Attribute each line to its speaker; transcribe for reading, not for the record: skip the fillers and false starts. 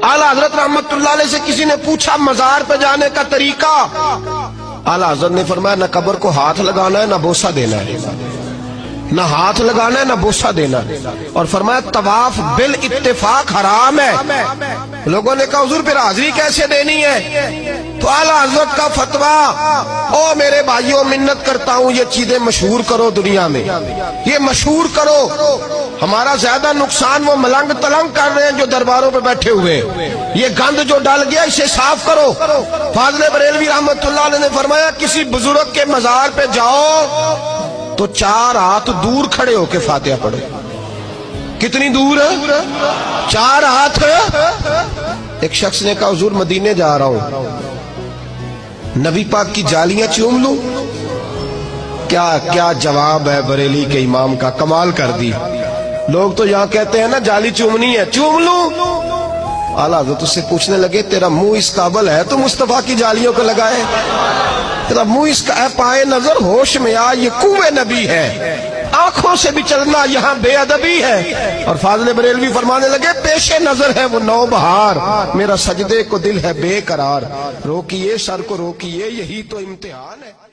Speaker 1: आला हजरत रहमतुल्लाह अलैह से किसी ने पूछा मजार पे जाने का तरीका, आला हजरत ने फरमाया न कब्र को हाथ लगाना है, न बोसा देना है, न हाथ लगाना है, न बोसा देना है। और फरमाया तवाफ बिल इत्तेफाक हराम है। लोगों ने कहा हुजूर फिर हाजिरी कैसे देनी है? तो आला हजरत का फतवा, ओ मेरे भाइयों मिन्नत करता हूं ये चीजें मशहूर करो दुनिया में, ये मशहूर करो। हमारा ज्यादा नुकसान वो मलंग तलंग कर रहे हैं जो दरबारों पे बैठे हुए, ये गंद जो डल गया इसे साफ करो। फाज़िल बरेलवी रहमतुल्लाह अलैह ने फरमाया किसी बुजुर्ग के मजार पे जाओ तो 4 हाथ दूर खड़े होके फातिहा पढ़ो। कितनी दूर? 4 हाथ। एक शख्स ने कहा हुजूर मदीने जा रहा हूं, नबी पाक की जालियां चूम लूं? क्या क्या जवाब है बरेली के इमाम का, कमाल कर दी। लोग तो यहां कहते हैं ना जाली चूमनी है, चूम लूं? आला हज़रत उससे पूछने लगे तेरा मुंह इस काबिल है तो मुस्तफा की जालियों को लगाए? तेरा मुंह इसका पाए नजर, होश में आ, ये कुएं नबी है, आंखों से भी चलना यहाँ बेअदबी है। और फाज़िल बरेलवी फरमाने लगे पेशे नजर है वो नौबहार, मेरा सजदे को दिल है बेकरार, रोकिए सर को रोकिए यही तो इम्तिहान है।